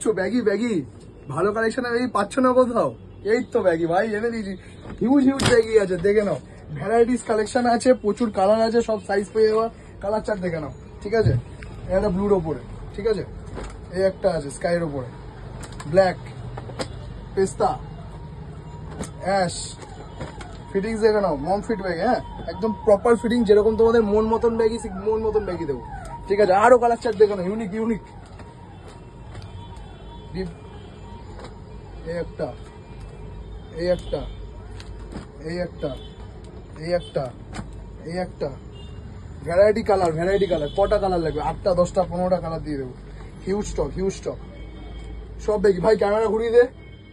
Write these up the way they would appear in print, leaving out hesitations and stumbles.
খুঁজছো? Baggy baggy ভালো collection baggy পাচ্ছ না কোথাও? এই তো ব্যাগি ভাই এনে দিয়েছি, হিউজ হিউজ ব্যাগি আছে, দেখে নাও। ভ্যারাইটিস কালেকশন আছে, প্রচুর কালার আছে, সব সাইজ পেয়ে যাওয়া। কালার চার্ট দেখে নাও, ঠিক আছে? এটা ব্লুর ওপরে, ঠিক আছে? এই একটা আছে স্কাইয়ের ওপরে, ব্ল্যাক, পেস্তা, অ্যাশ। ফিটিংস দেখে নাও, মম ফিট ব্যাগ, হ্যাঁ একদম প্রপার ফিটিং, যেরকম তোমাদের মন মতন ব্যাগই মন মতন ব্যাগই দেবো, ঠিক আছে? আরো কালার চার্ট দেখে নাও, ইউনিক ইউনিক। এই একটা, এই একটা, এই একটা, এই একটা, এই একটা। Variety colour, variety colour. কটা কালার লাগবে? 8টা 10টা 15টা কালার দিয়ে দেবো। Huge stock, huge stock. সব ব্যাগি ভাই, ক্যামেরা ঘুরিয়ে দে,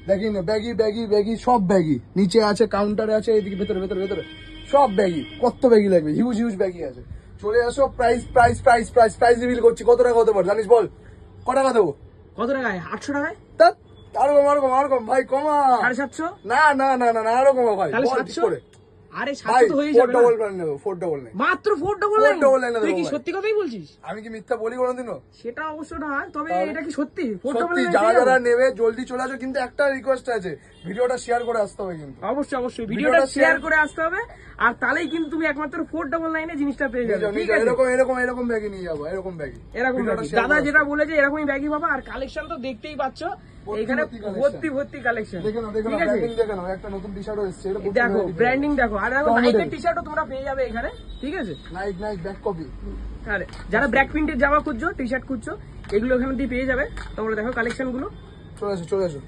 দেখি না। ব্যাগি ব্যাগি ব্যাগি সব ব্যাগি, নিচে আছে, কাউন্টারে আছে, এদিকে ভেতরে ভেতরে ভেতরে সব ব্যাগি। কত ব্যাগি লাগবে? হিউজ হিউজ ব্যাগি আছে। চলে আসো। Price price price price price reveal করছি। কত টাকা হতে পারে জানিস? বল কত টাকা দেবো? কত টাকায়? 800 টাকায়। আরো কম আরো কম আরো কম ভাই, কমা। 750? না না না না আরো কমা ভাই। তাহলে 700? আরে 700 তো হয়ে যাবে না। 499 নেবো, 499 মাত্র 499? তুই কি ভাই। সত্যি কথাই বলছিস? আমি কি মিথ্যা বলি কোনোদিনও? সেটা অবশ্য না, তবে এটা কি সত্যি? সত্যি। যারা যারা নেবে জলদি চলে আসো, কিন্তু একটা রিকোয়েস্ট আছে, ভিডিওটা শেয়ার করে আসতে হবে কিন্তু। অবশ্যই অবশ্যই ভিডিওটা শেয়ার করে আসতে হবে, আর তাহলেই কিন্তু তুমি একমাত্র 499 এ জিনিসটা পেয়ে যাবে, ঠিক আছে? এরকম এরকম এরকম ব্যাগই নিয়ে যাবো, এরকম ব্যাগই, এরকম ব্যাগই। দাদা যেটা বলেছে এরকমই ব্যাগই পাবা। আর কালেকশন তো দেখতেই পাচ্ছ, এখানে ভর্তি ভর্তি কালেকশন। দেখে নাও দেখে নাও, ব্র্যান্ডিং দেখে নাও। একটা নতুন টি-শার্টও এসেছে, এটা দেখো ব্র্যান্ডিং দেখো। আর দেখো নাইকের টি-শার্টও তোমরা পেয়ে যাবে এখানে, ঠিক আছে? নাইক নাইক ব্যাক কপি। আরে যারা ব্ল্যাক প্রিন্টের জামা খুঁজছো, টি-শার্ট খুঁজছো, এগুলো এখানে দিয়ে পেয়ে যাবে। তোমরা দেখো কালেকশন গুলো। চলে আসো চলে আসো।